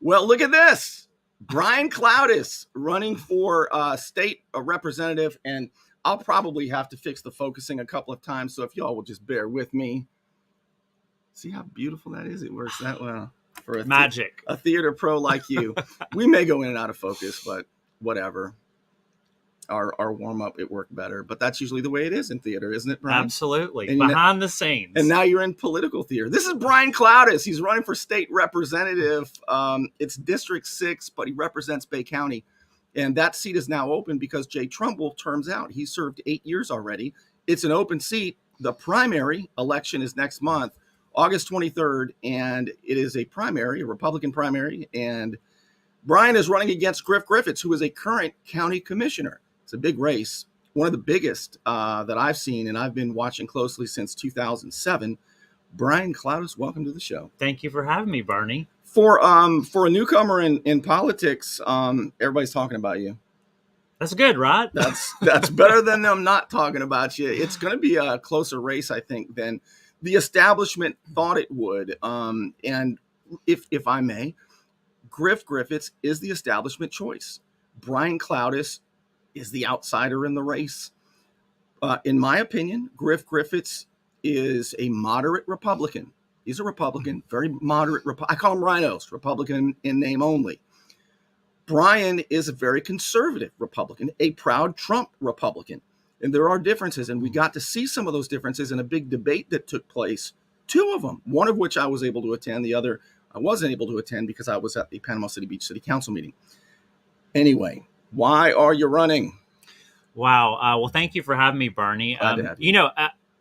Well, look at this. Brian Clowdus running for state representative, and I'll probably have to fix the focusing a couple of times, so if y'all will just bear with me. See how beautiful that is? It works that well. For a theater pro like you. We may go in and out of focus, but whatever. Our warm-up, it worked better. But that's usually the way it is in theater, isn't it, Brian? Absolutely. And behind the scenes. And now you're in political theater. This is Brian Clowdus. He's running for state representative. It's District 6, but he represents Bay County. And that seat is now open because Jay Trumbull terms out. He served 8 years already. It's an open seat. The primary election is next month, August 23rd, and it is a Republican primary. And Brian is running against Griff Griffiths, who is a current county commissioner. It's a big race, one of the biggest that I've seen, and I've been watching closely since 2007. Brian Clowdus, welcome to the show. Thank you for having me, Bernie. For a newcomer in politics, everybody's talking about you. That's good, right? That's better than them not talking about you. It's going to be a closer race, I think, than the establishment thought it would. And if I may, Griff Griffiths is the establishment choice. Brian Clowdus is the outsider in the race. In my opinion, Griff Griffiths is a moderate Republican. He's a Republican, very moderate. I call him rhinos, Republican in name only. Brian is a very conservative Republican, a proud Trump Republican. And there are differences, and we got to see some of those differences in a big debate that took place, two of them, one of which I was able to attend, the other I wasn't able to attend because I was at the Panama City Beach City Council meeting. Anyway, why are you running? Wow. Well, thank you for having me, Bernie.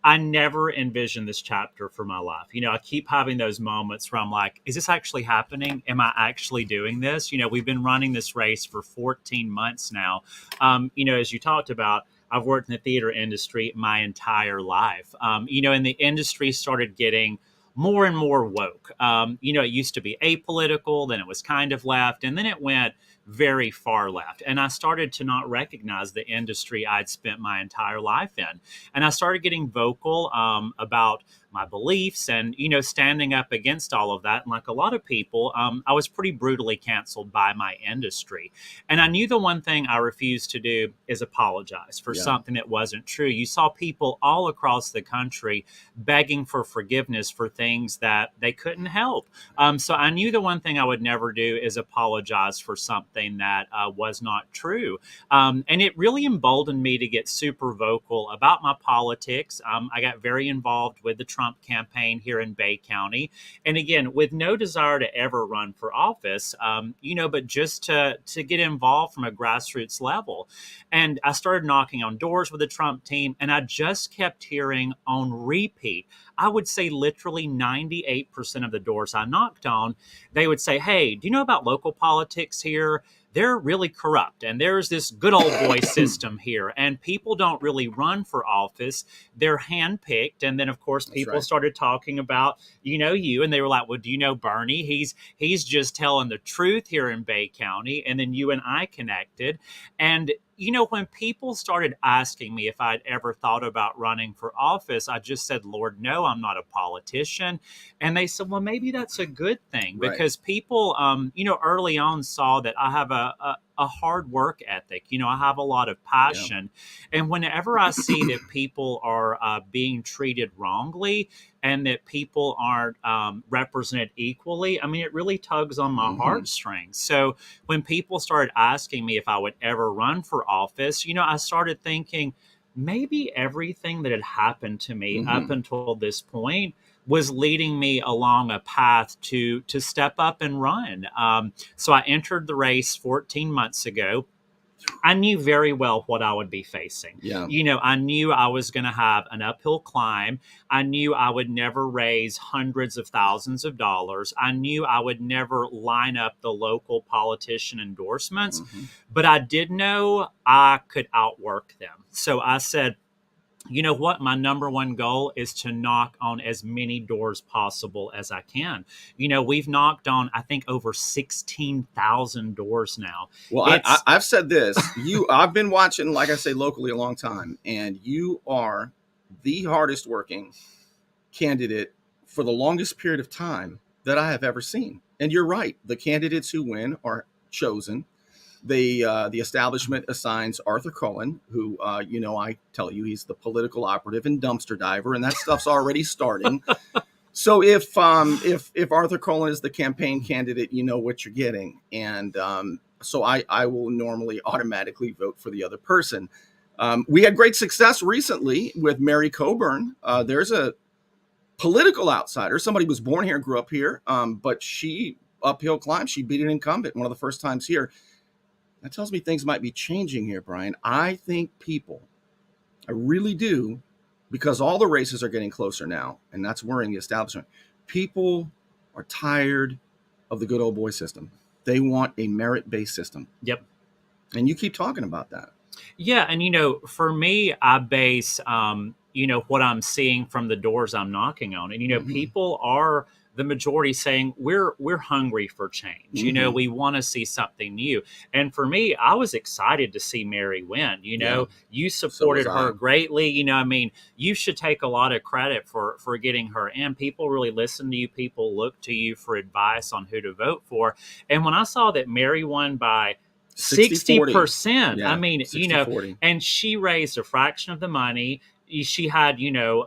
I never envisioned this chapter for my life. I keep having those moments where I'm like, is this actually happening? Am I actually doing this? We've been running this race for 14 months now. As you talked about, I've worked in the theater industry my entire life. And the industry started getting more and more woke. It used to be apolitical, then it was kind of left, and then it went very far left. And I started to not recognize the industry I'd spent my entire life in. And I started getting vocal about my beliefs and, standing up against all of that. And like a lot of people, I was pretty brutally canceled by my industry. And I knew the one thing I refused to do is apologize for something that wasn't true. You saw people all across the country begging for forgiveness for things that they couldn't help. So I knew the one thing I would never do is apologize for something that was not true. And it really emboldened me to get super vocal about my politics. I got very involved with the Trump campaign here in Bay County. And again, with no desire to ever run for office, but just to get involved from a grassroots level. And I started knocking on doors with the Trump team, and I just kept hearing on repeat, I would say literally 98% of the doors I knocked on, they would say, hey, do you know about local politics here? They're really corrupt, and there's this good old boy system here, and people don't really run for office. They're handpicked. And then, of course, people started talking about, you, and they were like, well, do you know Bernie? He's just telling the truth here in Bay County. And then you and I connected. And when people started asking me if I'd ever thought about running for office, I just said, Lord, no, I'm not a politician. And they said, well, maybe that's a good thing because people, early on saw that I have a hard work ethic. I have a lot of passion. Yeah. And whenever I see that people are being treated wrongly and that people aren't represented equally, it really tugs on my heartstrings. So when people started asking me if I would ever run for office, I started thinking maybe everything that had happened to me up until this point was leading me along a path to step up and run. So I entered the race 14 months ago. I knew very well what I would be facing. Yeah. I knew I was going to have an uphill climb. I knew I would never raise hundreds of thousands of dollars. I knew I would never line up the local politician endorsements, but I did know I could outwork them. So I said, you know what? My number one goal is to knock on as many doors possible as I can. We've knocked on, I think, over 16,000 doors now. Well, I've said this. I've been watching, like I say, locally a long time, and you are the hardest working candidate for the longest period of time that I have ever seen. And you're right. The candidates who win are chosen. The establishment assigns Arthur Cohen, who, I tell you, he's the political operative and dumpster diver, and that stuff's already starting. So if Arthur Cohen is the campaign candidate, you know what you're getting. And so I will normally automatically vote for the other person. We had great success recently with Mary Coburn. There's a political outsider, somebody who was born here and grew up here, but she uphill climb. She beat an incumbent one of the first times here. That tells me things might be changing here, Brian. I think I really do, because all the races are getting closer now, and that's worrying the establishment. People are tired of the good old boy system. They want a merit-based system. Yep. And you keep talking about that. Yeah. And, for me, I base, what I'm seeing from the doors I'm knocking on. And, people are the majority saying we're hungry for change. We want to see something new. And for me, I was excited to see Mary win. You supported her greatly. You should take a lot of credit for getting her in. People really listen to you. People look to you for advice on who to vote for. And when I saw that Mary won by 60%, yeah, 60-40. And she raised a fraction of the money. She had,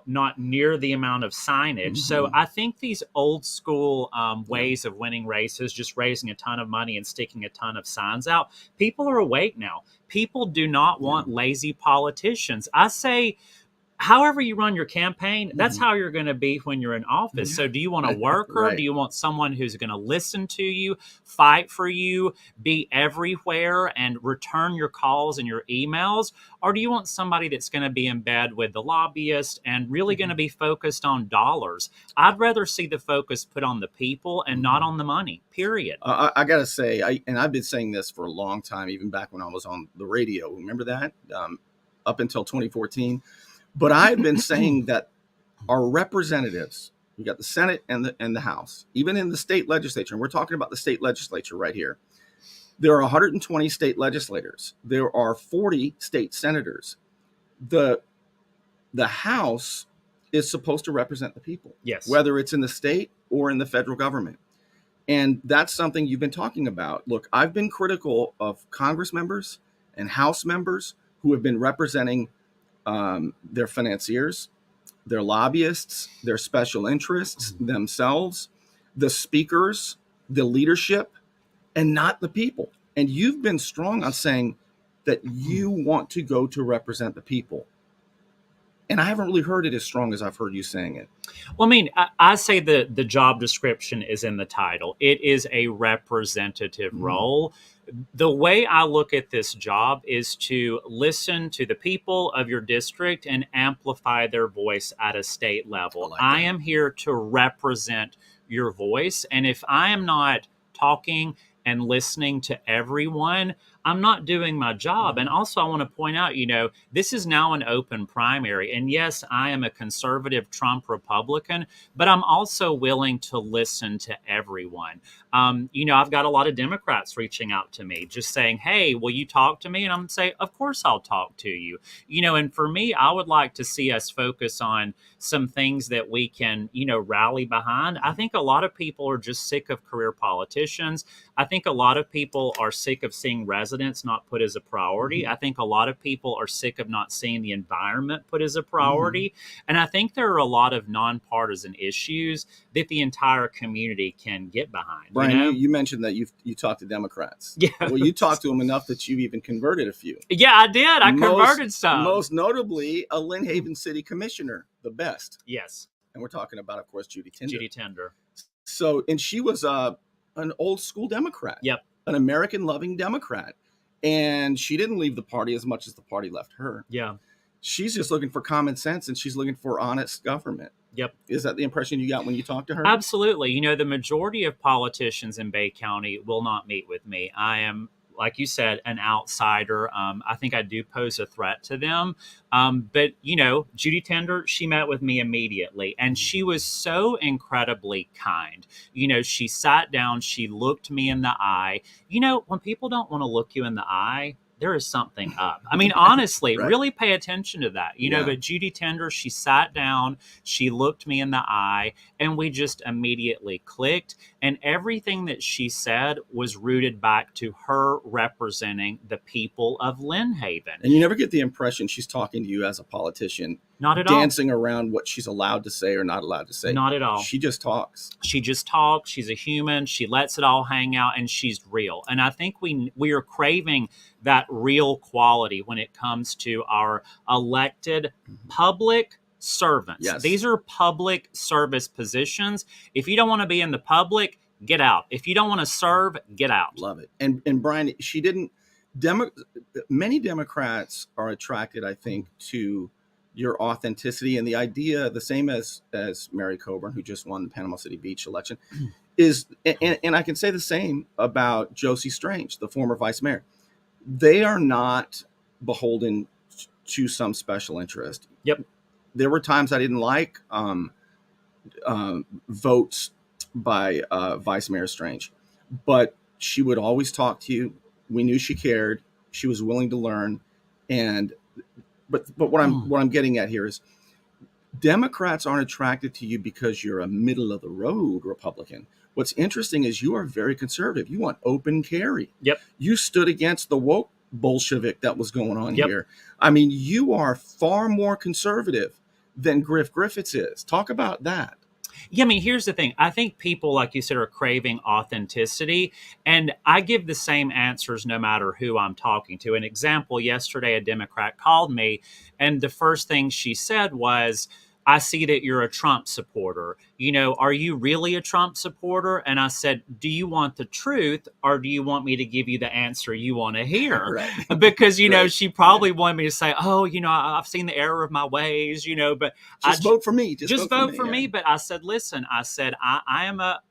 not near the amount of signage. So I think these old school ways of winning races, just raising a ton of money and sticking a ton of signs out, people are awake now. People do not want lazy politicians. I say, however you run your campaign, that's how you're going to be when you're in office. So do you want a worker? Right. Do you want someone who's going to listen to you, fight for you, be everywhere, and return your calls and your emails? Or do you want somebody that's going to be in bed with the lobbyist and really going to be focused on dollars? I'd rather see the focus put on the people and not on the money, period. I got to say, I've been saying this for a long time, even back when I was on the radio. Remember that? Up until 2014. But I've been saying that our representatives, we got the Senate and the House, even in the state legislature, and we're talking about the state legislature right here. There are 120 state legislators. There are 40 state senators. The House is supposed to represent the people, yes, whether it's in the state or in the federal government. And that's something you've been talking about. Look, I've been critical of Congress members and House members who have been representing their financiers, their lobbyists, their special interests, themselves, the speakers, the leadership, and not the people. And you've been strong on saying that you want to go to represent the people. And I haven't really heard it as strong as I've heard you saying it. Well, I say the job description is in the title. It is a representative role. The way I look at this job is to listen to the people of your district and amplify their voice at a state level. I am here to represent your voice. And if I am not talking and listening to everyone, I'm not doing my job. And also, I want to point out, this is now an open primary. And yes, I am a conservative Trump Republican, but I'm also willing to listen to everyone. I've got a lot of Democrats reaching out to me, just saying, hey, will you talk to me? And I'm saying, of course I'll talk to you. And for me, I would like to see us focus on some things that we can, rally behind. I think a lot of people are just sick of career politicians. I think a lot of people are sick of seeing residents not put as a priority. I think a lot of people are sick of not seeing the environment put as a priority. And I think there are a lot of nonpartisan issues that the entire community can get behind. Brian, you mentioned that you talked to Democrats. Yeah. Well, you talked to them enough that you've even converted a few. Yeah, I did. I converted some. Most notably, a Lynn Haven City Commissioner, the best. Yes. And we're talking about, of course, Judy Tender. So, and she was an old school Democrat. Yep. An American-loving Democrat. And she didn't leave the party as much as the party left her. Yeah. She's just looking for common sense, and she's looking for honest government. Yep. Is that the impression you got when you talked to her? Absolutely. The majority of politicians in Bay County will not meet with me. I am, like you said, an outsider. I think I do pose a threat to them. But, Judy Tender, she met with me immediately, and she was so incredibly kind. She sat down, she looked me in the eye. When people don't want to look you in the eye, there is something up. I mean, honestly, Right. really pay attention to that, you know. Yeah. But Judy Tender, she sat down, she looked me in the eye, and we just immediately clicked. And everything that she said was rooted back to her representing the people of Lynn Haven. And you never get the impression she's talking to you as a politician, Not at all. dancing around what she's allowed to say or not allowed to say. Not at all. She just talks. She just talks. She's a human. She lets it all hang out, and she's real. And I think we are craving that real quality when it comes to our elected public servants. Yes. These are public service positions. If you don't want to be in the public, get out. If you don't want to serve, get out. Love it. And Brian, she didn't. Many Democrats are attracted, I think, to your authenticity and the idea, the same as Mary Coburn, who just won the Panama City Beach election, is, and I can say the same about Josie Strange, the former vice mayor. They are not beholden to some special interest. Yep. There were times I didn't like votes by Vice Mayor Strange, but she would always talk to you. We knew she cared. She was willing to learn, and but what I'm getting at here is Democrats aren't attracted to you because you're a middle of the road Republican. What's interesting is you are very conservative. You want open carry. Yep. You stood against the woke Bolshevik that was going on Yep. here. I mean, you are far more conservative than Griff Griffiths is. Talk about that. Yeah, I mean, here's the thing. I think people, like you said, are craving authenticity. And I give the same answers no matter who I'm talking to. An example, yesterday, a Democrat called me, and the first thing she said was, I see that you're a Trump supporter. You know, are you really a Trump supporter? And I said, do you want the truth, or do you want me to give you the answer you want to hear? Right. Because, you know, Right. she probably wanted me to say, oh, you know, I've seen the error of my ways, you know, but Just vote for me. Just vote for me. Yeah. But I said, listen, I said, I am a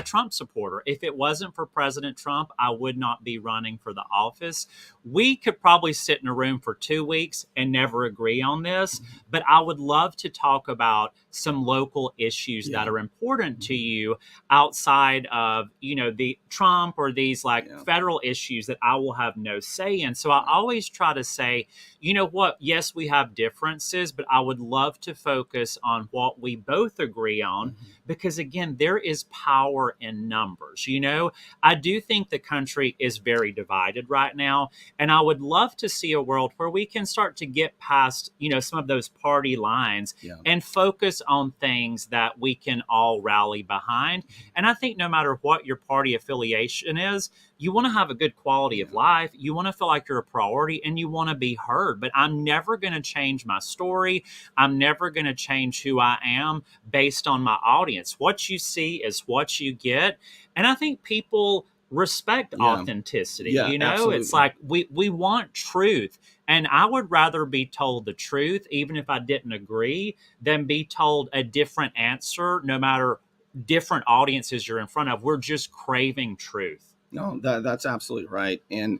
Trump supporter. If it wasn't for President Trump, I would not be running for the office. We could probably sit in a room for 2 weeks and never agree on this, but I would love to talk about some local issues that are important to you outside of, you know, the Trump or these like federal issues that I will have no say in. So I always try to say, you know what? Yes, we have differences, but I would love to focus on what we both agree on, because again, there is power in numbers. You know, I do think the country is very divided right now, and I would love to see a world where we can start to get past, you know, some of those party lines and focus on things that we can all rally behind. And I think no matter what your party affiliation is, you want to have a good quality of life. You want to feel like you're a priority, and you want to be heard. But I'm never going to change my story. I'm never going to change who I am based on my audience. What you see is what you get. And I think people respect authenticity. You know, absolutely. It's like we want truth. And I would rather be told the truth, even if I didn't agree, than be told a different answer, no matter different audiences you're in front of. We're just craving truth. No, that's absolutely right. And,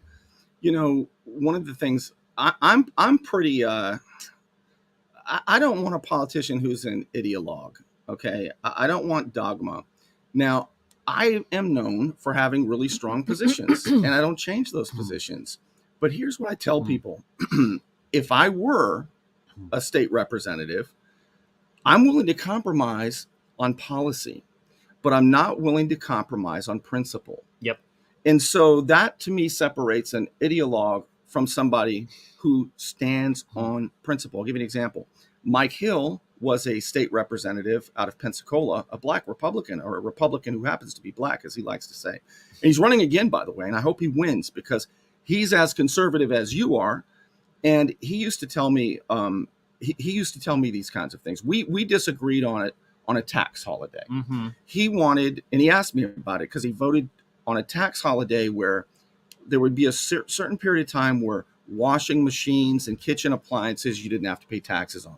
you know, one of the things I'm pretty, I don't want a politician who's an ideologue. Okay. I don't want dogma. Now, I am known for having really strong positions, and I don't change those positions. But here's what I tell people. If I were a state representative, I'm willing to compromise on policy, but I'm not willing to compromise on principle. Yep. And so that to me separates an ideologue from somebody who stands on principle. I'll give you an example. Mike Hill was a state representative out of Pensacola, a black Republican, or a Republican who happens to be black, as he likes to say. And he's running again, by the way, and I hope he wins, because he's as conservative as you are. And he used to tell me, he used to tell me these kinds of things. We disagreed on it on a tax holiday. He wanted, and he asked me about it because he voted on a tax holiday where there would be a certain period of time where washing machines and kitchen appliances you didn't have to pay taxes on.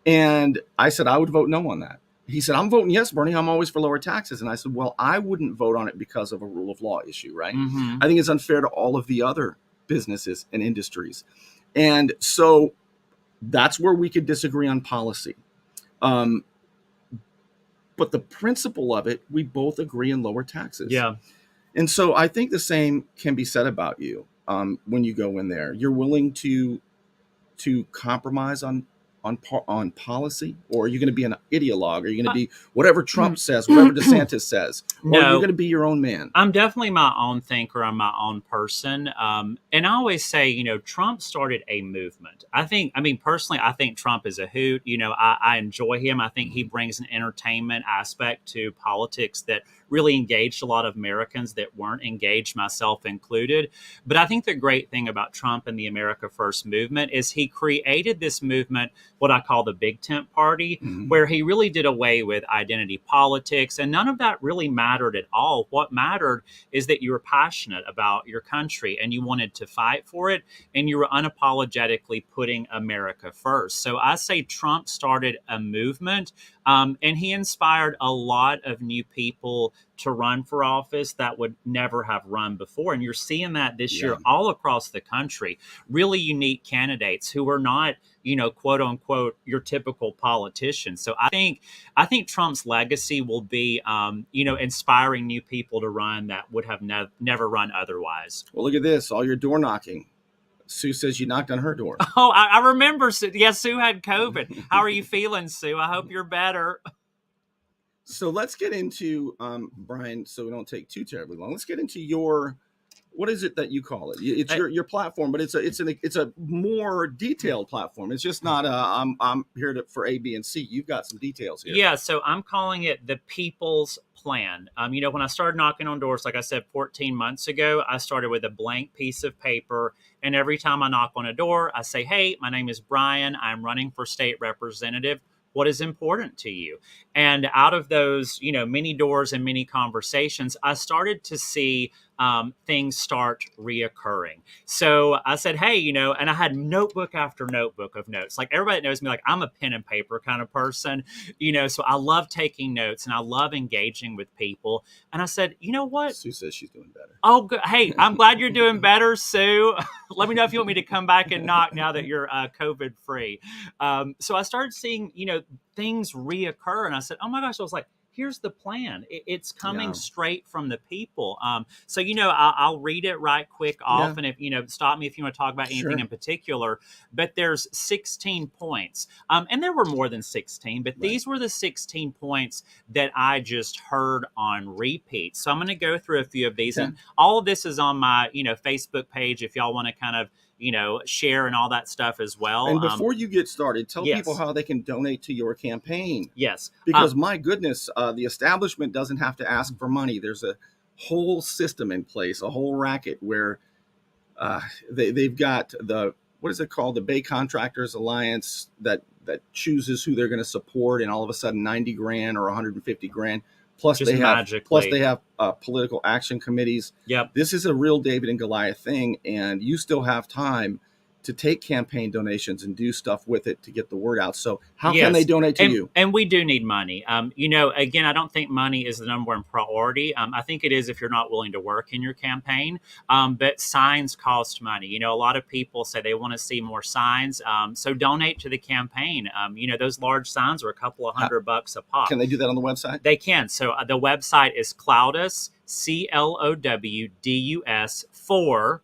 And I said, I would vote no on that. He said, I'm voting yes, Bernie. I'm always for lower taxes. And I said, well, I wouldn't vote on it because of a rule of law issue, right? I think it's unfair to all of the other businesses and industries. And so that's where we could disagree on policy. But the principle of it, we both agree in lower taxes. Yeah. And so I think the same can be said about you. when you go in there? You're willing to compromise on policy, or are you going to be an ideologue? Are you going to be whatever Trump says, whatever DeSantis says, or are you No, going to be your own man? I'm definitely my own thinker. I'm my own person. And I always say, Trump started a movement. I mean, personally, I think Trump is a hoot. I enjoy him. I think he brings an entertainment aspect to politics that really engaged a lot of Americans that weren't engaged, myself included. But I think the great thing about Trump and the America First movement is he created this movement, what I call the Big Tent Party, where he really did away with identity politics. And none of that really mattered at all. What mattered is that you were passionate about your country and you wanted to fight for it, and you were unapologetically putting America first. So I say Trump started a movement, and he inspired a lot of new people to run for office that would never have run before. And you're seeing that this year all across the country. Really unique candidates who are not, quote unquote, your typical politicians. So I think Trump's legacy will be, inspiring new people to run that would have never run otherwise. Well, look at this, all your door knocking. Sue says you knocked on her door. Oh, I remember. Sue. Yeah, Sue had COVID. How are you feeling, Sue? I hope you're better. So let's get into, Brian, so we don't take too terribly long. Let's get into your, what is it that you call it? It's your platform, but it's a more detailed platform. It's just not I'm here for A, B, and C. You've got some details here. Yeah, so I'm calling it the People's Plan. When I started knocking on doors, like I said, 14 months ago, I started with a blank piece of paper. And every time I knock on a door, I say, hey, my name is Brian. I'm running for state representative. What is important to you? And out of those, many doors and many conversations, I started to see things start reoccurring. So I said, hey, and I had notebook after notebook of notes. Like everybody that knows me, like I'm a pen and paper kind of person, so I love taking notes and I love engaging with people. And I said, you know what? Sue says she's doing better. Oh, good. Hey, I'm glad you're doing better, Sue. Let me know if you want me to come back and knock now that you're COVID free. So I started seeing, things reoccur. And I said, oh my gosh, I was like, here's the plan. It's coming straight from the people. So, I'll read it right quick off. And if, stop me if you want to talk about anything in particular, but there's 16 points. And there were more than 16, but these were the 16 points that I just heard on repeat. So I'm going to go through a few of these, and all of this is on my, Facebook page if y'all want to kind of, share and all that stuff as well. And before you get started, tell people how they can donate to your campaign. Yes. Because my goodness, the establishment doesn't have to ask for money. There's a whole system in place, a whole racket where they've got what is it called? The Bay Contractors Alliance that chooses who they're going to support. And all of a sudden 90 grand or 150 grand. Plus they have political action committees. Yep. This is a real David and Goliath thing, and you still have time to take campaign donations and do stuff with it to get the word out. So how can they donate to you? And we do need money. Again, I don't think money is the number one priority. I think it is if you're not willing to work in your campaign. But signs cost money. A lot of people say they want to see more signs. So donate to the campaign. Those large signs are a couple of $100 a pop. Can they do that on the website? They can. So the website is Clowdus, Clowdus for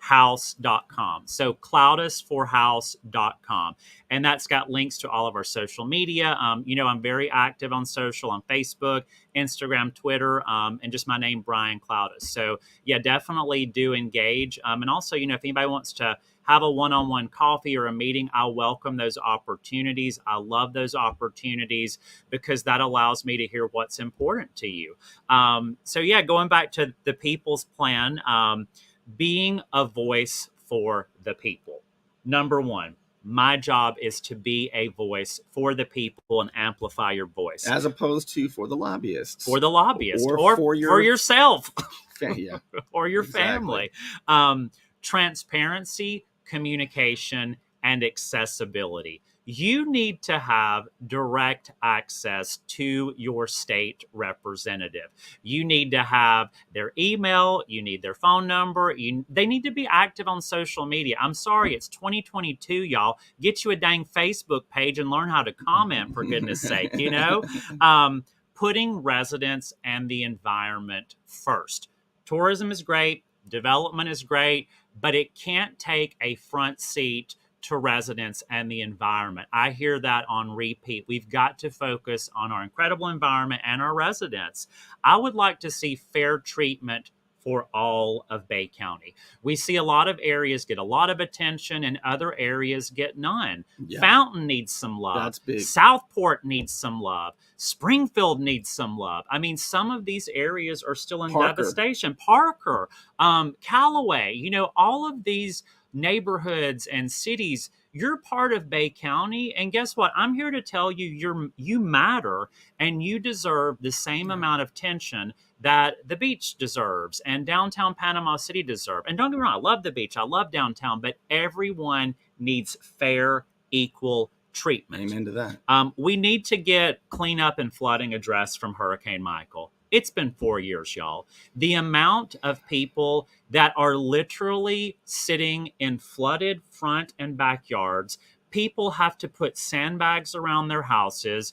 house.com. So cloudusforhouse.com. And that's got links to all of our social media. I'm very active on social, on Facebook, Instagram, Twitter, and just my name, Brian Clowdus. So yeah, definitely do engage. And also, if anybody wants to have a one-on-one coffee or a meeting, I welcome those opportunities. I love those opportunities because that allows me to hear what's important to you. So yeah, going back to the People's Plan, being a voice for the people. Number one, my job is to be a voice for the people and amplify your voice. As opposed to for the lobbyists. For the lobbyists. Or for yourself. Yeah. Or your family. Transparency, communication, and accessibility. You need to have direct access to your state representative. You need to have their email. You need their phone number. They need to be active on social media. I'm sorry, it's 2022, y'all. Get you a dang Facebook page and learn how to comment, for goodness sake, Putting residents and the environment first. Tourism is great. Development is great, but it can't take a front seat to residents and the environment. I hear that on repeat. We've got to focus on our incredible environment and our residents. I would like to see fair treatment for all of Bay County. We see a lot of areas get a lot of attention and other areas get none. Yeah. Fountain needs some love. That's big. Southport needs some love. Springfield needs some love. I mean, some of these areas are still in devastation. Parker, Callaway, all of these neighborhoods and cities, you're part of Bay County, and guess what? I'm here to tell you you matter, and you deserve the same amount of attention that the beach deserves and downtown Panama City deserve. And don't get me wrong, I love the beach, I love downtown, but everyone needs fair, equal treatment. Amen to that. We need to get cleanup and flooding addressed from Hurricane Michael. It's been 4 years, y'all. The amount of people that are literally sitting in flooded front and backyards, people have to put sandbags around their houses.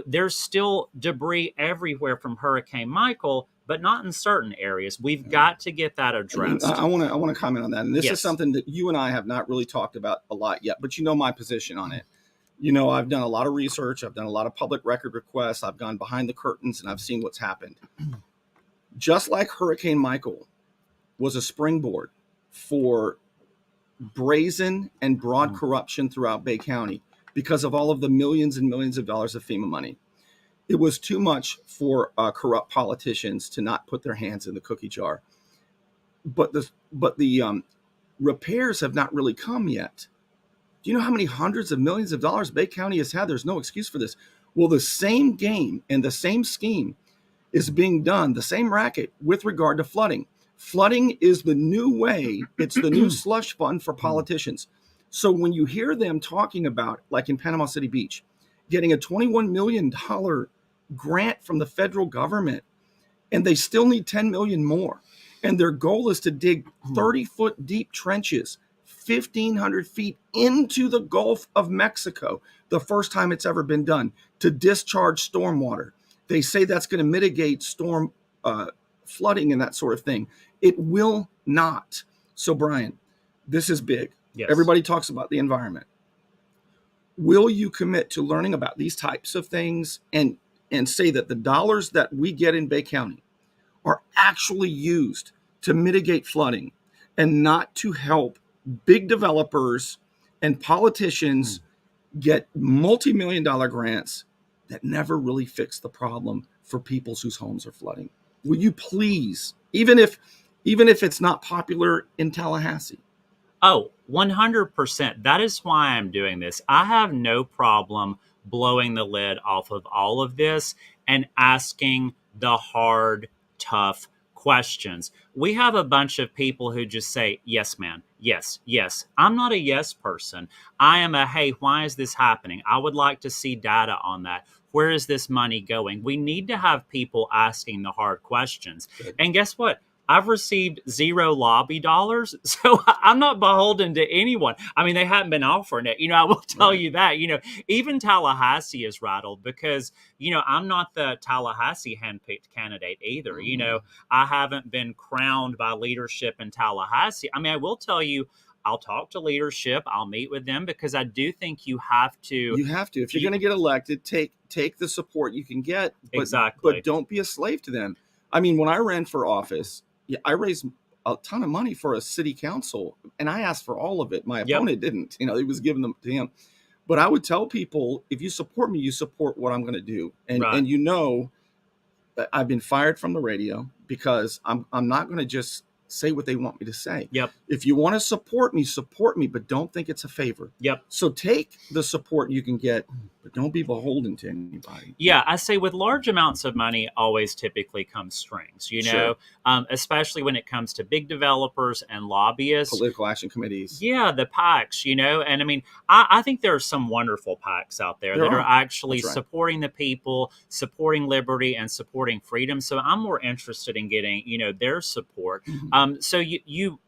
There's still debris everywhere from Hurricane Michael, but not in certain areas. We've got to get that addressed. I want to comment on that. And this is something that you and I have not really talked about a lot yet, but my position on it. I've done a lot of research. I've done a lot of public record requests. I've gone behind the curtains and I've seen what's happened. Just like Hurricane Michael was a springboard for brazen and broad corruption throughout Bay County because of all of the millions and millions of dollars of FEMA money. It was too much for corrupt politicians to not put their hands in the cookie jar. But the repairs have not really come yet. Do you know how many hundreds of millions of dollars Bay County has had? There's no excuse for this. Well, the same game and the same scheme is being done, the same racket with regard to flooding. Flooding is the new way. It's the new slush fund for politicians. So when you hear them talking about, like in Panama City Beach, getting a $21 million grant from the federal government, and they still need $10 million more. And their goal is to dig 30-foot deep trenches 1,500 feet into the Gulf of Mexico, the first time it's ever been done, to discharge stormwater. They say that's going to mitigate storm flooding and that sort of thing. It will not. So, Brian, this is big. Yes. Everybody talks about the environment. Will you commit to learning about these types of things and say that the dollars that we get in Bay County are actually used to mitigate flooding and not to help big developers and politicians get multi-million-dollar grants that never really fix the problem for people whose homes are flooding? Will you please, even if it's not popular in Tallahassee? Oh, 100%. That is why I'm doing this. I have no problem blowing the lid off of all of this and asking the hard, tough questions. We have a bunch of people who just say, yes, man. Yes, yes. I'm not a yes person. I am a, hey, why is this happening? I would like to see data on that. Where is this money going? We need to have people asking the hard questions. Good. And guess what? I've received 0 lobby dollars, so I'm not beholden to anyone. I mean, they haven't been offering it. I will tell you that. Even Tallahassee is rattled because, I'm not the Tallahassee handpicked candidate either. I haven't been crowned by leadership in Tallahassee. I mean, I will tell you, I'll talk to leadership. I'll meet with them because I do think you have to. You have to. If you're going to get elected, take the support you can get. Exactly. But don't be a slave to them. I mean, when I ran for office, I raised a ton of money for a city council, and I asked for all of it. My opponent didn't. It was given them to him. But I would tell people, if you support me, you support what I'm going to do. And I've been fired from the radio because I'm not going to just say what they want me to say. Yep. If you want to support me, but don't think it's a favor. Yep. So take the support you can get, but don't be beholden to anybody. Yeah, I say with large amounts of money always typically comes strings, Sure. Especially when it comes to big developers and lobbyists. Political action committees. Yeah, the PACs, and I mean, I think there are some wonderful PACs out there that are actually supporting the people, supporting liberty, and supporting freedom. So I'm more interested in getting, their support. Mm-hmm. So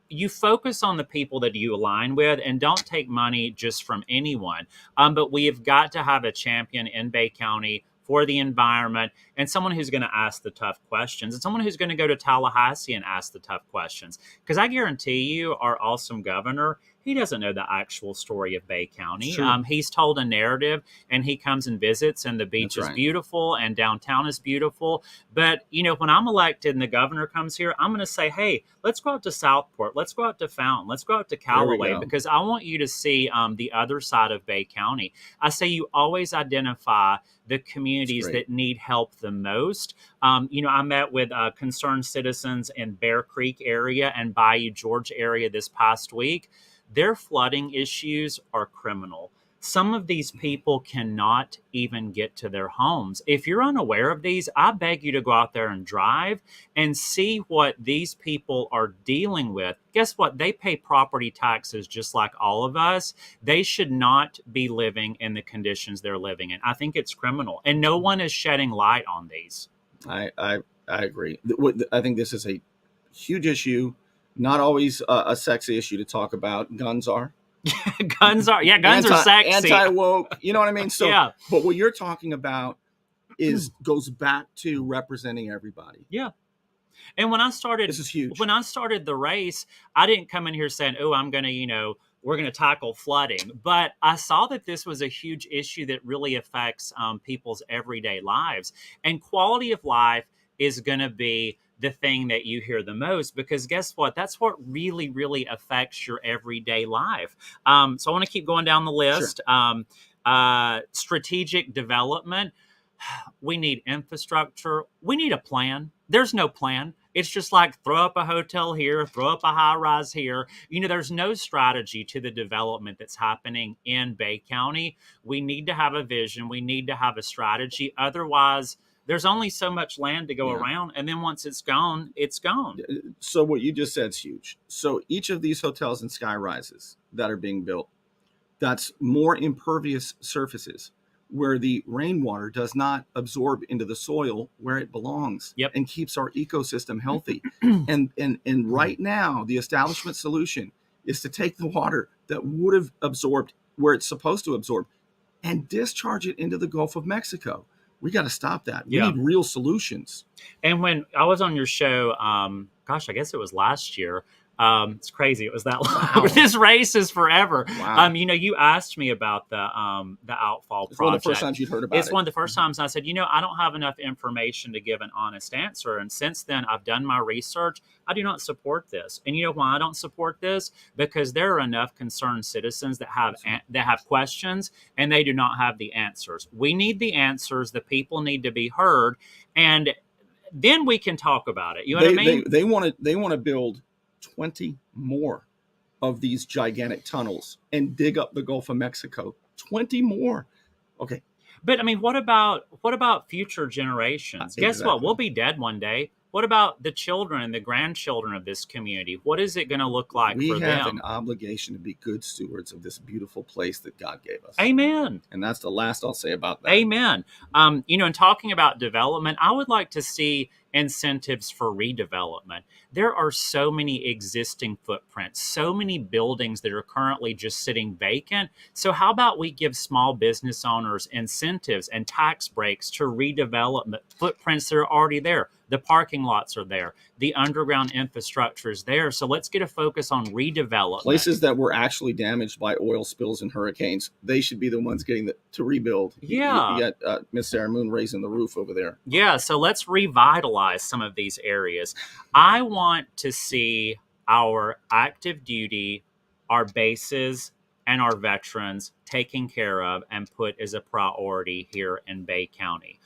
you focus on the people that you align with and don't take money just from anyone. But we have got to have a champion in Bay County for the environment, and someone who's going to ask the tough questions, and someone who's going to go to Tallahassee and ask the tough questions. Because I guarantee you, our awesome governor, he doesn't know the actual story of Bay County. He's told a narrative, and he comes and visits, and the beach is beautiful, and downtown is beautiful. But, you know, when I'm elected and the governor comes here, I'm going to say, hey, let's go out to Southport. Let's go out to Fountain. Let's go out to Callaway, because I want you to see the other side of Bay County. I say you always identify the communities that need help the most. You know, I met with concerned citizens in Bear Creek area and Bayou George area this past week. Their flooding issues are criminal. Some of these people cannot even get to their homes. If you're unaware of these, I beg you to go out there and drive and see what these people are dealing with. Guess what? They pay property taxes just like all of us. They should not be living in the conditions they're living in. I think it's criminal, and no one is shedding light on these. I agree. I think this is a huge issue, not always a sexy issue to talk about. Guns are. Guns are sexy. Anti-woke, you know what I mean? So, yeah. But what you're talking about goes back to representing everybody. Yeah. And when I started, this is huge. When I started the race, I didn't come in here saying, oh, I'm going to, we're going to tackle flooding. But I saw that this was a huge issue that really affects people's everyday lives. And quality of life is going to be the thing that you hear the most, because guess what? That's what really, really affects your everyday life. So I want to keep going down the list. Sure. Strategic development. We need infrastructure. We need a plan. There's no plan. It's just like throw up a hotel here, throw up a high rise here. There's no strategy to the development that's happening in Bay County. We need to have a vision. We need to have a strategy. Otherwise, there's only so much land to go around. And then once it's gone, it's gone. So what you just said is huge. So each of these hotels and sky rises that are being built, that's more impervious surfaces where the rainwater does not absorb into the soil where it belongs and keeps our ecosystem healthy. and right now, the establishment solution is to take the water that would have absorbed where it's supposed to absorb and discharge it into the Gulf of Mexico. We got to stop that. We need real solutions. And when I was on your show, I guess it was last year. It's crazy. It was that long. Wow. This race is forever. Wow. You asked me about the outfall it's project. One of the first times you'd heard about it. It's one of the first times I said, I don't have enough information to give an honest answer. And since then, I've done my research. I do not support this. And you know why I don't support this? Because there are enough concerned citizens that have questions, and they do not have the answers. We need the answers. The people need to be heard, and then we can talk about it. You know what I mean? They want to build 20 more of these gigantic tunnels and dig up the Gulf of Mexico. 20 more. Okay. But what about future generations? Guess what? We'll be dead one day. What about the children and the grandchildren of this community? What is it going to look like for them? We have an obligation to be good stewards of this beautiful place that God gave us. Amen. And that's the last I'll say about that. Amen. In talking about development, I would like to see incentives for redevelopment. There are so many existing footprints, so many buildings that are currently just sitting vacant. So how about we give small business owners incentives and tax breaks to redevelopment footprints that are already there? The parking lots are there. The underground infrastructure is there. So let's get a focus on redevelopment. Places that were actually damaged by oil spills and hurricanes, they should be the ones getting to rebuild. Yeah. You got Miss Sarah Moon raising the roof over there. Yeah, so let's revitalize some of these areas. I want to see our active duty, our bases, and our veterans taken care of and put as a priority here in Bay County.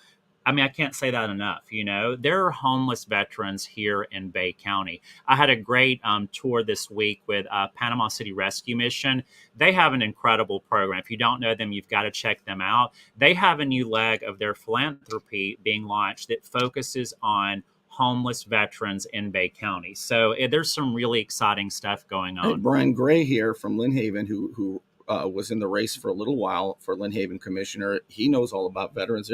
I can't say that enough. There are homeless veterans here in Bay County. I had a great tour this week with Panama City Rescue Mission. They have an incredible program. If you don't know them, you've got to check them out. They have a new leg of their philanthropy being launched that focuses on homeless veterans in Bay County. So there's some really exciting stuff going on. Hey, Brian Gray here from Lynn Haven, who was in the race for a little while for Lynn Haven commissioner. He knows all about veterans.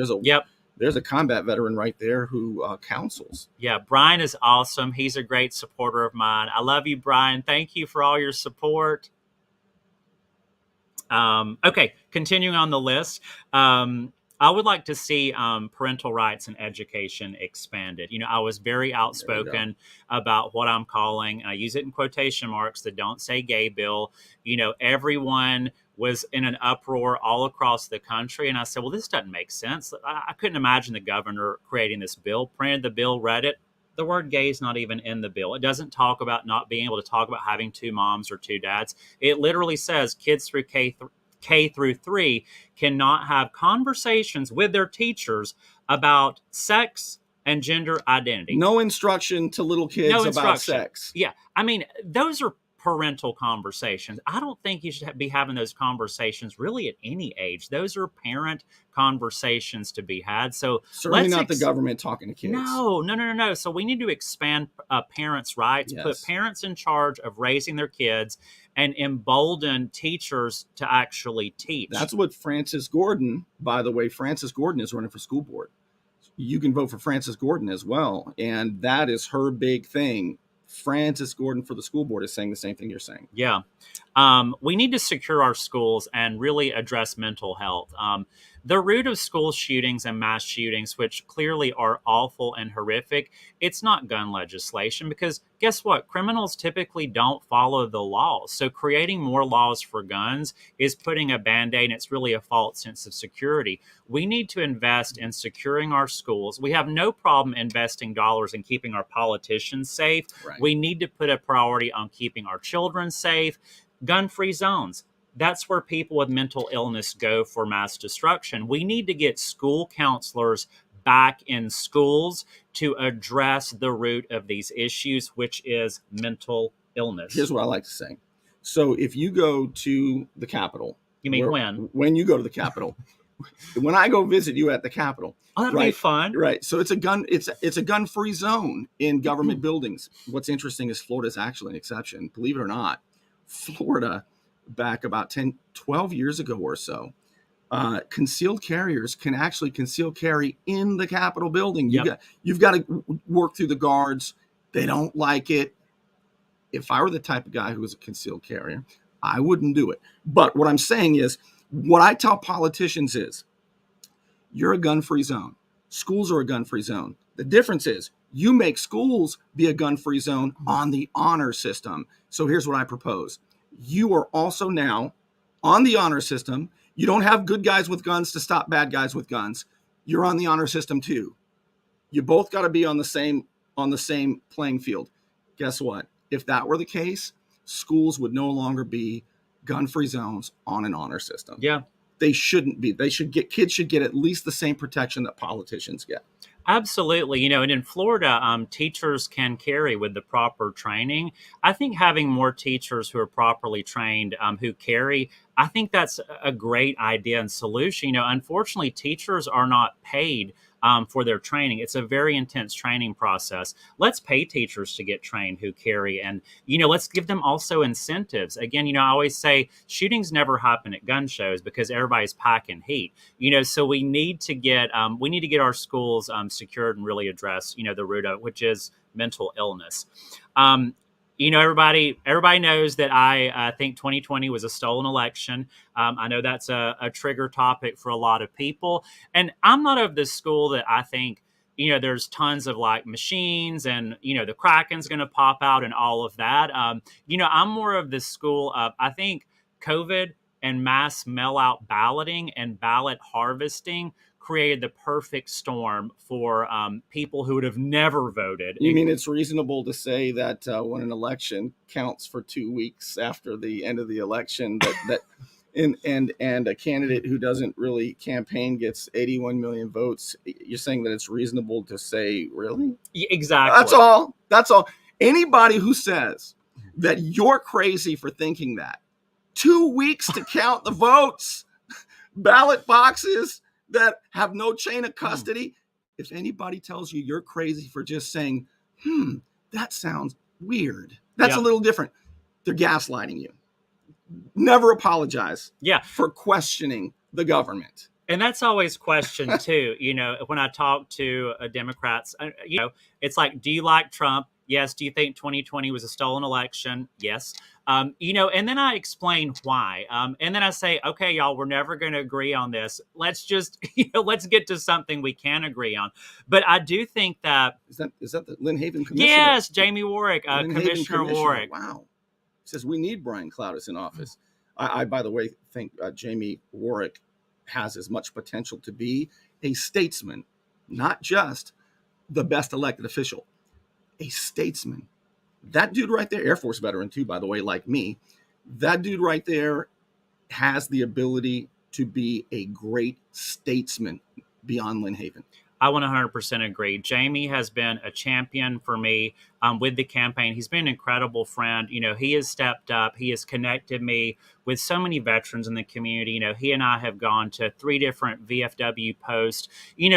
There's a combat veteran right there who counsels. Yeah, Brian is awesome. He's a great supporter of mine. I love you, Brian. Thank you for all your support. Okay, continuing on the list. I would like to see parental rights and education expanded. I was very outspoken about what I'm calling, and I use it in quotation marks, the Don't Say Gay bill. Everyone was in an uproar all across the country. And I said, well, this doesn't make sense. I couldn't imagine the governor creating this bill, printed the bill, read it. The word gay is not even in the bill. It doesn't talk about not being able to talk about having two moms or two dads. It literally says kids through K through 3 cannot have conversations with their teachers about sex and gender identity. No instruction to little kids about sex. Yeah. I mean, those are parental conversations. I don't think you should be having those conversations really at any age. Those are parent conversations to be had. So certainly not the government talking to kids. No. So we need to expand parents' rights, put parents in charge of raising their kids, and embolden teachers to actually teach. That's what Frances Gordon, by the way, Frances Gordon is running for school board. You can vote for Frances Gordon as well. And that is her big thing. Frances Gordon for the school board is saying the same thing you're saying. Yeah. We need to secure our schools and really address mental health. The root of school shootings and mass shootings, which clearly are awful and horrific, it's not gun legislation, because guess what? Criminals typically don't follow the laws. So creating more laws for guns is putting a Band-Aid, and it's really a false sense of security. We need to invest in securing our schools. We have no problem investing dollars in keeping our politicians safe. Right. We need to put a priority on keeping our children safe. Gun-free zones. That's where people with mental illness go for mass destruction. We need to get school counselors back in schools to address the root of these issues, which is mental illness. Here's what I like to say. So if you go to the Capitol. You mean when? When you go to the Capitol. When I go visit you at the Capitol. Oh, that'd be fun. Right. So it's a gun-free zone in government buildings. What's interesting is Florida is actually an exception. Believe it or not, Florida, back about 10, 12 years ago or so, concealed carriers can actually conceal carry in the Capitol building. You've got to work through the guards. They don't like it. If I were the type of guy who was a concealed carrier, I wouldn't do it. But what I'm saying is, what I tell politicians is, you're a gun-free zone. Schools are a gun-free zone. The difference is, you make schools be a gun-free zone on the honor system. So here's what I propose. You are also now on the honor system. You don't have good guys with guns to stop bad guys with guns. You're on the honor system too. You both got to be on the same playing field. Guess what? If that were the case, schools would no longer be gun-free zones on an honor system. Yeah. They shouldn't be. Kids should get at least the same protection that politicians get. Absolutely. And in Florida, teachers can carry with the proper training. I think having more teachers who are properly trained, who carry, I think that's a great idea and solution. Unfortunately, teachers are not paid for their training. It's a very intense training process. Let's pay teachers to get trained who carry, and let's give them also incentives. Again, I always say shootings never happen at gun shows because everybody's packing heat. So we need to get our schools secured and really address the root of it, which is mental illness. Everybody knows that I think 2020 was a stolen election. I know that's a trigger topic for a lot of people. And I'm not of the school that I think, there's tons of like machines and, the Kraken's going to pop out and all of that. I'm more of the school of, I think COVID and mass mail out balloting and ballot harvesting created the perfect storm for people who would have never voted. You mean it's reasonable to say that when an election counts for 2 weeks after the end of the election, that and a candidate who doesn't really campaign gets 81 million votes? You're saying that it's reasonable to say, really? Exactly. That's all. Anybody who says that you're crazy for thinking that 2 weeks to count the votes, ballot boxes that have no chain of custody. If anybody tells you you're crazy for just saying, that sounds weird, that's a little different, they're gaslighting you. Never apologize for questioning the government. And that's always questioned too. When I talk to Democrats, it's like, do you like Trump? Yes. Do you think 2020 was a stolen election? Yes. And then I explain why. And then I say, okay, y'all, we're never going to agree on this. Let's just, let's get to something we can agree on. But I do think that is that the Lynn Haven commissioner? Yes, Jamie Warwick, Commissioner Warwick. Wow. Says we need Brian Clowdus in office. I by the way, think Jamie Warwick has as much potential to be a statesman, not just the best elected official, a statesman. That dude right there, Air Force veteran too, by the way, like me, that dude right there has the ability to be a great statesman beyond Lynn Haven. I 100% agree. Jamie has been a champion for me with the campaign. He's been an incredible friend. He has stepped up. He has connected me with so many veterans in the community. He and I have gone to 3 different VFW posts.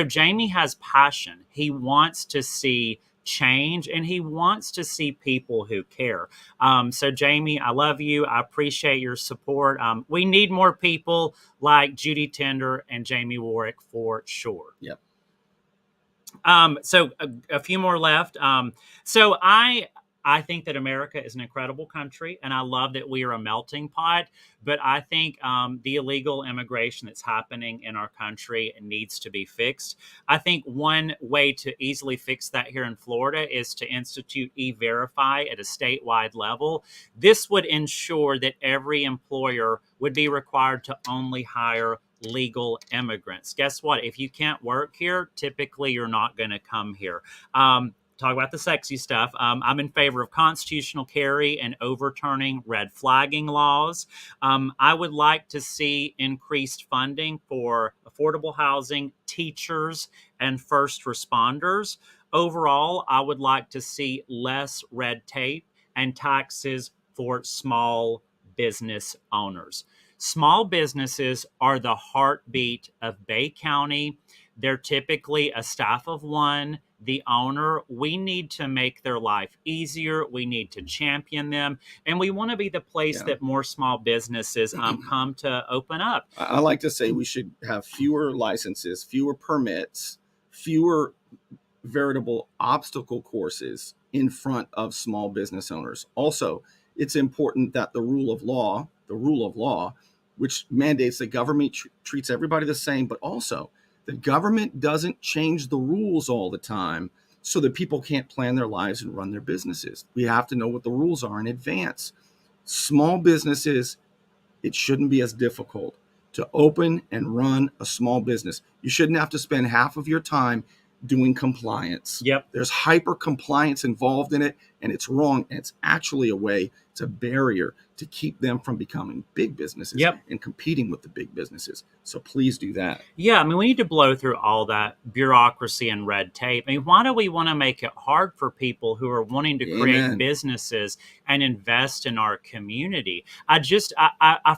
Jamie has passion. He wants to see change, and he wants to see people who care. So Jamie, I love you. I appreciate your support. We need more people like Judy Tender and Jamie Warwick for sure. Yep. So a few more left. So I think that America is an incredible country, and I love that we are a melting pot. But I think the illegal immigration that's happening in our country needs to be fixed. I think one way to easily fix that here in Florida is to institute E-Verify at a statewide level. This would ensure that every employer would be required to only hire legal immigrants. Guess what? If you can't work here, typically you're not going to come here. Talk about the sexy stuff. I'm in favor of constitutional carry and overturning red flagging laws. I would like to see increased funding for affordable housing, teachers, and first responders. Overall, I would like to see less red tape and taxes for small business owners. Small businesses are the heartbeat of Bay County. They're typically a staff of one, the owner. We need to make their life easier. We need to champion them. And we want to be the place that more small businesses come to open up. I like to say we should have fewer licenses, fewer permits, fewer veritable obstacle courses in front of small business owners. Also, it's important that the rule of law, which mandates that government treats everybody the same, but also the government doesn't change the rules all the time so that people can't plan their lives and run their businesses. We have to know what the rules are in advance. Small businesses, it shouldn't be as difficult to open and run a small business. You shouldn't have to spend half of your time doing compliance. Yep. There's hyper compliance involved in it, and it's wrong. And it's actually a way, it's a barrier to keep them from becoming big businesses and competing with the big businesses. So please do that. Yeah, I mean, we need to blow through all that bureaucracy and red tape. I mean, why do we want to make it hard for people who are wanting to create businesses and invest in our community? I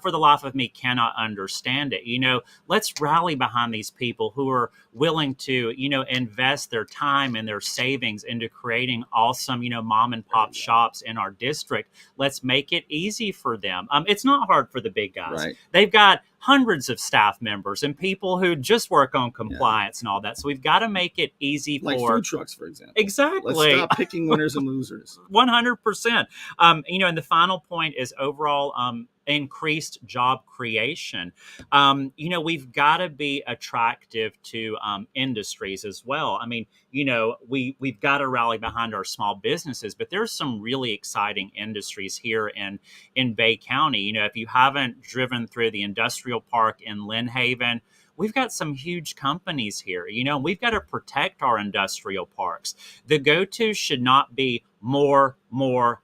for the life of me, cannot understand it. Let's rally behind these people who are willing to, invest their time and their savings into creating awesome, mom and pop shops in our district. Let's make it easy for them. It's not hard for the big guys. Right. They've got hundreds of staff members and people who just work on compliance and all that. So we've got to make it easy like for food trucks, for example. Exactly. Let's stop picking winners and losers. 100%. And the final point is overall increased job creation. We've got to be attractive to industries as well. I mean, we've got to rally behind our small businesses, but there's some really exciting industries here in Bay County. If you haven't driven through the industrial park in Lynn Haven, we've got some huge companies here. We've got to protect our industrial parks. The go-to should not be more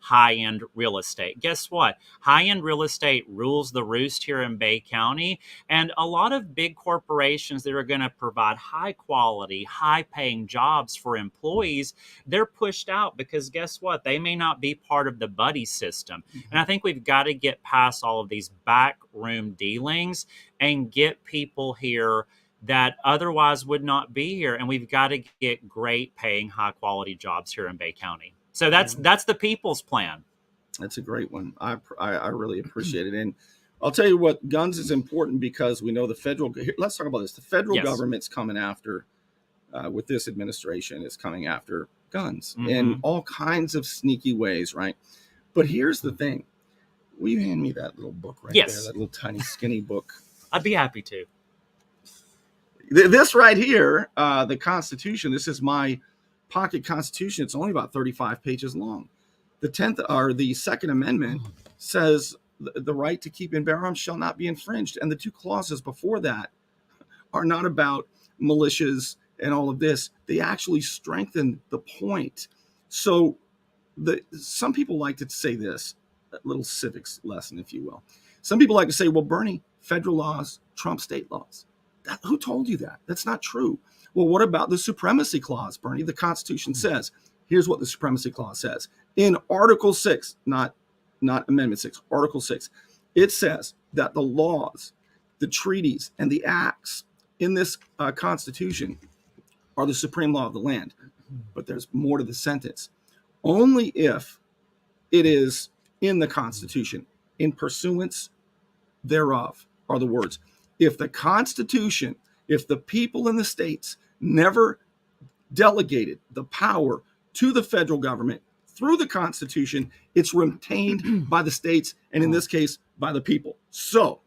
high-end real estate. Guess what? High-end real estate rules the roost here in Bay County, and a lot of big corporations that are going to provide high-quality, high-paying jobs for employees, they're pushed out because guess what? They may not be part of the buddy system. And I think we've got to get past all of these backroom dealings and get people here that otherwise would not be here. And we've got to get great paying, high-quality jobs here in Bay County. So that's the people's plan. That's a great one. I really appreciate it. And I'll tell you what, guns is important because we know the federal, let's talk about this. The federal government's coming after, with this administration, is coming after guns in all kinds of sneaky ways, right? But here's the thing. Will you hand me that little book right Yes. there? That little tiny skinny book. I'd be happy to. This right here, the Constitution, this is my pocket Constitution. It's only about 35 pages long. The 10th or the Second Amendment says the right to keep and bear arms shall not be infringed. And the two clauses before that are not about militias and all of this. They actually strengthen the point. So some people like to say this, a little civics lesson, if you will. Some people like to say, well, Bernie, federal laws trump state laws. Who told you that? That's not true. Well, what about the Supremacy Clause, Bernie? The Constitution says, here's what the Supremacy Clause says. In Article 6, not Amendment 6, Article 6, it says that the laws, the treaties, and the acts in this Constitution are the supreme law of the land. But there's more to the sentence. Only if it is in the Constitution, in pursuance thereof, are the words. If the Constitution, if the people in the states never delegated the power to the federal government through the Constitution, it's retained by the states, and in this case, by the people. So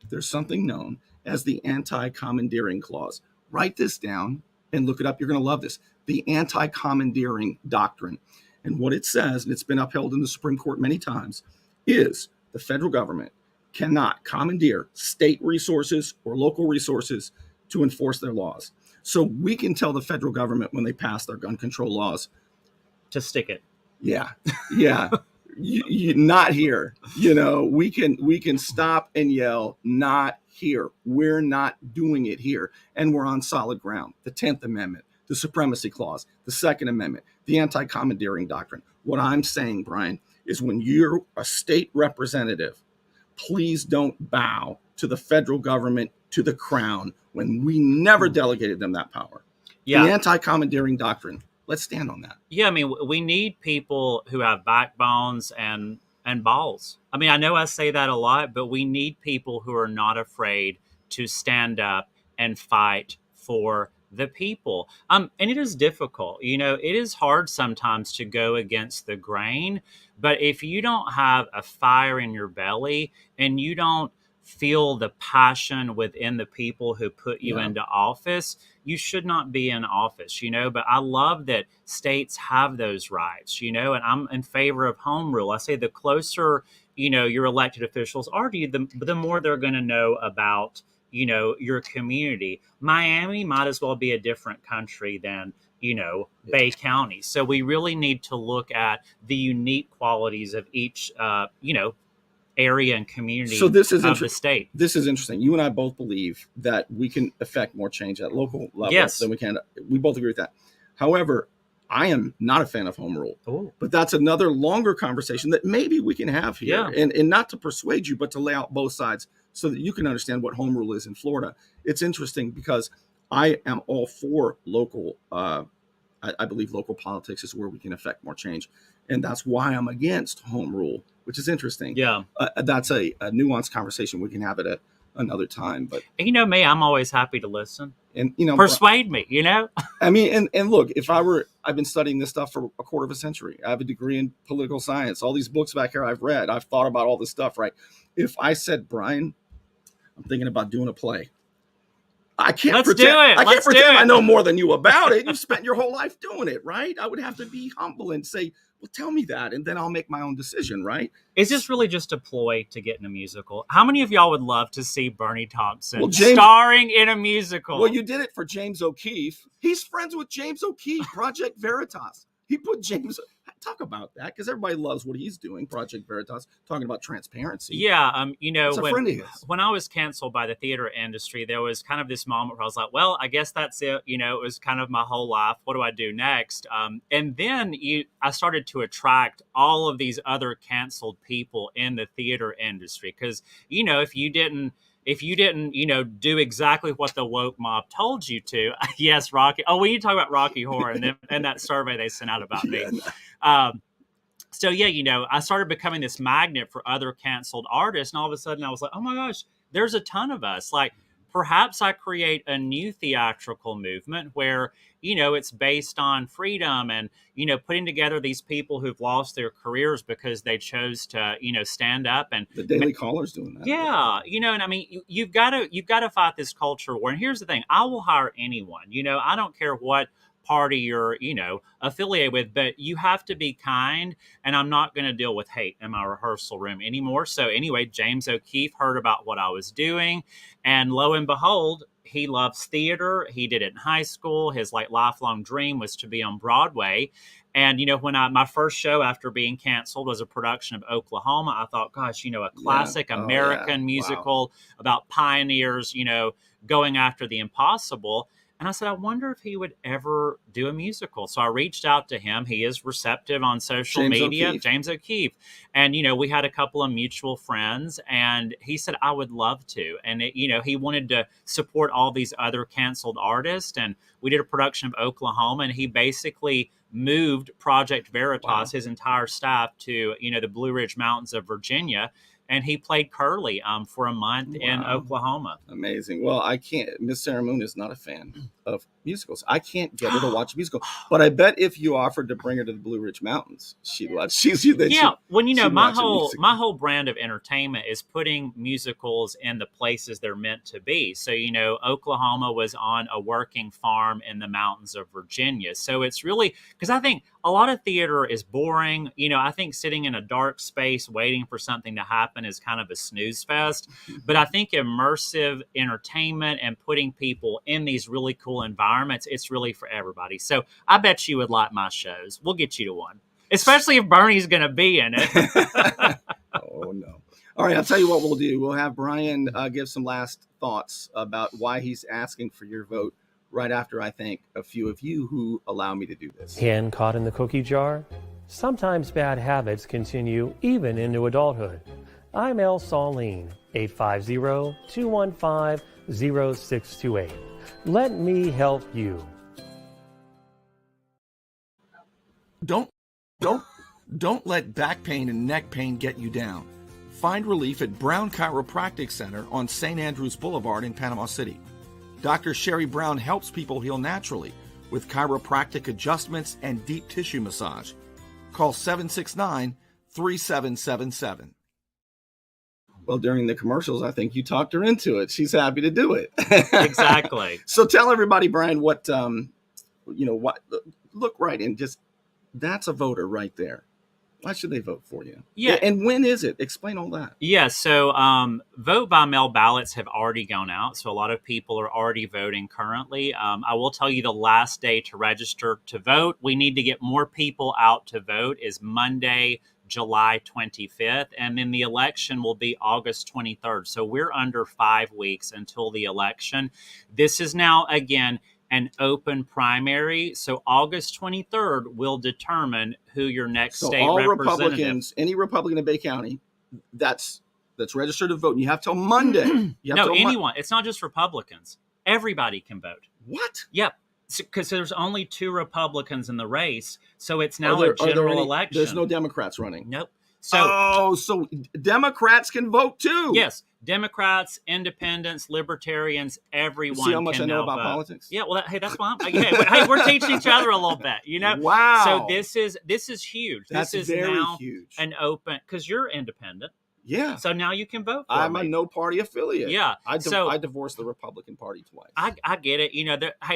there's something known as the anti-commandeering clause. Write this down and look it up. You're going to love this. The anti-commandeering doctrine. And what it says, and it's been upheld in the Supreme Court many times, is the federal government cannot commandeer state resources or local resources to enforce their laws. So we can tell the federal government when they pass their gun control laws to stick it. Yeah. You not here. We can stop and yell, not here. We're not doing it here. And we're on solid ground. The 10th Amendment, the Supremacy Clause, the Second Amendment, the anti-commandeering doctrine. What I'm saying, Brian, is when you're a state representative, please don't bow to the federal government, to the crown, when we never delegated them that power. Yeah. The anti-commandeering doctrine. Let's stand on that. Yeah, I mean, we need people who have backbones and balls. I mean, I know I say that a lot, but we need people who are not afraid to stand up and fight for the people. And it is difficult. It is hard sometimes to go against the grain, but if you don't have a fire in your belly and you don't feel the passion within the people who put you into office, you should not be in office, but I love that states have those rights, and I'm in favor of home rule. I say the closer, your elected officials are to you, the more they're going to know about, your community. Miami might as well be a different country than, Bay County. So we really need to look at the unique qualities of each, area and community of the state. This is interesting. You and I both believe that we can affect more change at local level than we can. We both agree with that. However, I am not a fan of home rule. But that's another longer conversation that maybe we can have here. Yeah. And not to persuade you, but to lay out both sides so that you can understand what home rule is in Florida. It's interesting because I am all for local. I believe local politics is where we can affect more change. And that's why I'm against home rule, which is interesting. Yeah. That's a nuanced conversation we can have at another time. But me, I'm always happy to listen. And persuade me, I mean, and look, I've been studying this stuff for a quarter of a century. I have a degree in political science. All these books back here I've read. I've thought about all this stuff, right? If I said, Brian, I'm thinking about doing a play, I can't pretend I know more than you about it. You've spent your whole life doing it, right? I would have to be humble and say, well, tell me that, and then I'll make my own decision, right? Is this really just a ploy to get in a musical? How many of y'all would love to see Bernie Thompson starring in a musical? Well, you did it for James O'Keefe. He's friends with James O'Keefe, Project Veritas. He put James... Talk about that, because everybody loves what he's doing, Project Veritas, talking about transparency. Yeah, when I was canceled by the theater industry, there was kind of this moment where I was like, well, I guess that's it. It was kind of my whole life. What do I do next? And then I started to attract all of these other canceled people in the theater industry, because, if you didn't, do exactly what the woke mob told you to. Yes, Rocky. Oh, we need to talk about Rocky Horror and that survey they sent out about me. So yeah, I started becoming this magnet for other canceled artists, and all of a sudden I was like, oh my gosh, there's a ton of us. Like perhaps I create a new theatrical movement where, it's based on freedom and, putting together these people who've lost their careers because they chose to, stand up and the Daily Caller's doing that. yeah, and I mean, you've got to fight this culture war. And here's the thing: I will hire anyone. I don't care what party you're, affiliated with, but you have to be kind. And I'm not going to deal with hate in my rehearsal room anymore. So anyway, James O'Keefe heard about what I was doing, and lo and behold, he loves theater. He did it in high school. His lifelong dream was to be on Broadway. And, when my first show after being canceled was a production of Oklahoma, I thought, gosh, a classic American musical about pioneers, going after the impossible. And I said, I wonder if he would ever do a musical. So I reached out to him. He is receptive on social media, James O'Keefe. And, we had a couple of mutual friends, and he said, I would love to. And, he wanted to support all these other canceled artists. And we did a production of Oklahoma, and he basically moved Project Veritas, his entire staff, to, the Blue Ridge Mountains of Virginia. And he played Curly for a month in Oklahoma. Amazing. Well, I can't. Miss Sarah Moon is not a fan of musicals. I can't get her to watch a musical. But I bet if you offered to bring her to the Blue Ridge Mountains, she'd watch. My whole brand of entertainment is putting musicals in the places they're meant to be. So, Oklahoma was on a working farm in the mountains of Virginia. So it's really, because I think a lot of theater is boring. I think sitting in a dark space waiting for something to happen is kind of a snooze fest. But I think immersive entertainment and putting people in these really cool environments, it's really for everybody. So I bet you would like my shows. We'll get you to one, especially if Bernie's going to be in it. Oh, no. All right, I'll tell you what we'll do. We'll have Brian give some last thoughts about why he's asking for your vote right after I thank a few of you who allow me to do this. Hen caught in the cookie jar? Sometimes bad habits continue even into adulthood. I'm El Saline, 850-215-0628. Let me help you. Don't let back pain and neck pain get you down. Find relief at Brown Chiropractic Center on St. Andrews Boulevard in Panama City. Dr. Sherry Brown helps people heal naturally with chiropractic adjustments and deep tissue massage. Call 769-3777. Well, during the commercials, I think you talked her into it. She's happy to do it. Exactly. So tell everybody, Brian, what, what, look right in, just, that's a voter right there. Why should they vote for you? Yeah. And when is it? Explain all that. Yeah. So vote by mail ballots have already gone out. So a lot of people are already voting currently. I will tell you the last day to register to vote. We need to get more people out to vote is Monday, July 25th. And then the election will be August 23rd. So we're under 5 weeks until the election. This is now, again, an open primary. So August 23rd will determine who your next state all representative. Republicans, any Republican in Bay County, that's registered to vote. And you have till Monday. Anyone. It's not just Republicans. Everybody can vote. What? Yep. Because there's only 2 Republicans in the race. So it's now a general election. There's no Democrats running. Nope. So Democrats can vote too. Yes. Democrats, independents, libertarians, everyone. See how much can I know about vote. Politics? Yeah, well, that's why hey, we're teaching each other a little bit, Wow. So this is huge. That's this is very now huge. an open, because you're independent. Yeah. So now you can vote for I'm me. a no party affiliate. Yeah. I divorced the Republican Party twice. I get it.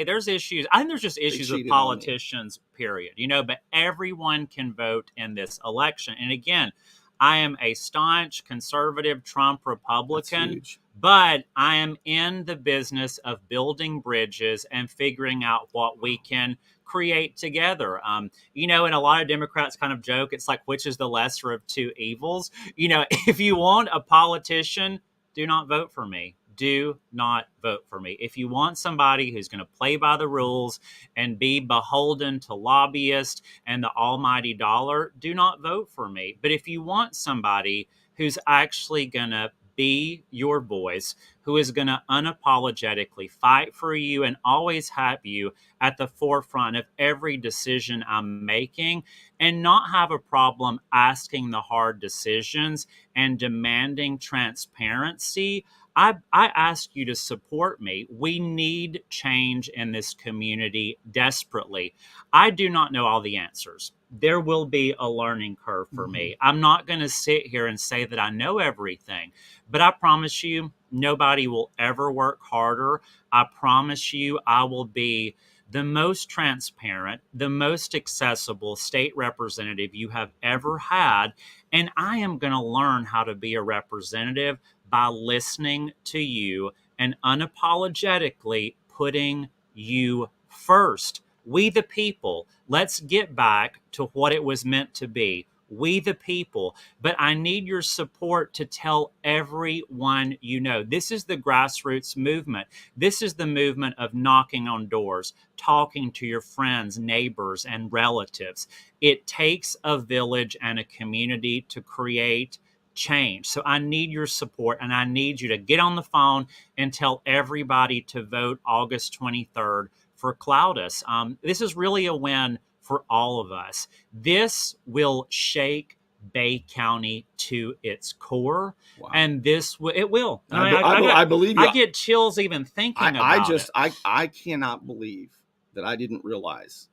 There's issues. I think there's just issues with politicians, period. But everyone can vote in this election. And again, I am a staunch conservative Trump Republican, but I am in the business of building bridges and figuring out what we can create together. And a lot of Democrats kind of joke, it's like, which is the lesser of 2 evils? If you want a politician, do not vote for me. Do not vote for me. If you want somebody who's going to play by the rules and be beholden to lobbyists and the almighty dollar, do not vote for me. But if you want somebody who's actually going to be your voice, who is going to unapologetically fight for you and always have you at the forefront of every decision I'm making, and not have a problem asking the hard decisions and demanding transparency, I ask you to support me. We need change in this community desperately. I do not know all the answers. There will be a learning curve for me. I'm not going to sit here and say that I know everything, but I promise you, nobody will ever work harder. I promise you, I will be the most transparent, the most accessible state representative you have ever had. And I am going to learn how to be a representative by listening to you and unapologetically putting you first. We the people, let's get back to what it was meant to be. We the people. But I need your support to tell everyone you know. This is the grassroots movement. This is the movement of knocking on doors, talking to your friends, neighbors, and relatives. It takes a village and a community to create change. So I need your support, and I need you to get on the phone and tell everybody to vote August 23rd for Clowdus. This is really a win for all of us. This will shake Bay County to its core, wow. And it will. I believe you. I get chills even thinking about it. I cannot believe that I didn't realize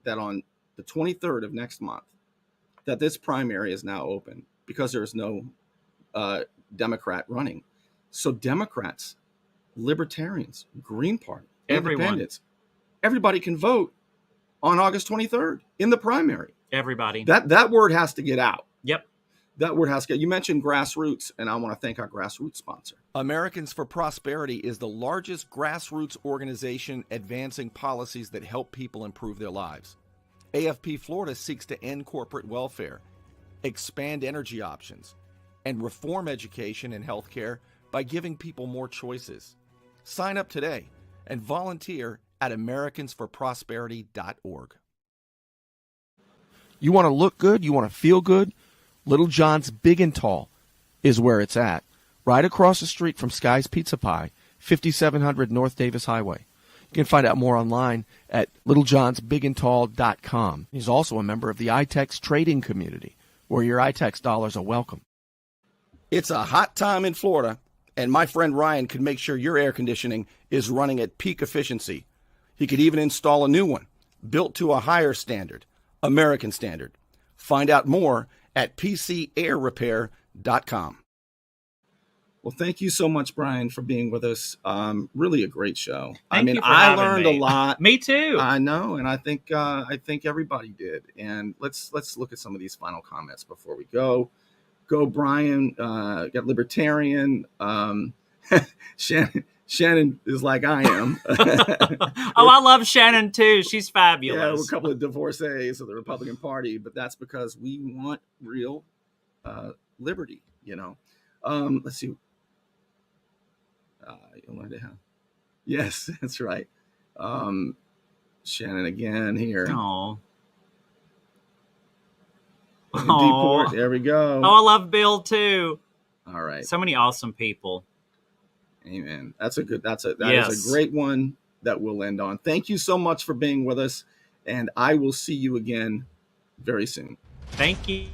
that on the 23rd of next month that this primary is now open because there's no Democrat running. So Democrats, Libertarians, Green Party, Independents, everybody can vote on August 23rd in the primary. Everybody. That word has to get out. Yep. That word has to get. You mentioned grassroots, and I want to thank our grassroots sponsor. Americans for Prosperity is the largest grassroots organization advancing policies that help people improve their lives. AFP Florida seeks to end corporate welfare, expand energy options, and reform education and healthcare by giving people more choices. Sign up today and volunteer at americansforprosperity.org. You want to look good? You want to feel good? Little John's Big and Tall is where it's at. Right across the street from Sky's Pizza Pie, 5700 North Davis Highway. You can find out more online at littlejohnsbigandtall.com. He's also a member of the iTex trading community, where your iTex dollars are welcome. It's a hot time in Florida, and my friend Ryan could make sure your air conditioning is running at peak efficiency. He could even install a new one, built to a higher standard, American standard. Find out more at pcairrepair.com. Well, thank you so much, Brian, for being with us. Really a great show. I learned a lot. Me too. I know, and I think everybody did. And let's look at some of these final comments before we go. Go, Brian. Got Libertarian. Shannon is like I am. Oh, I love Shannon too. She's fabulous. Yeah, we're a couple of divorcees of the Republican Party, but that's because we want real liberty, you know. Let's see. Yolanda, yes, that's right. Shannon again here. Oh. Deport. There we go. Oh, I love Bill too. All right. So many awesome people. Amen. That is a great one that we'll end on. Thank you so much for being with us, and I will see you again very soon. Thank you.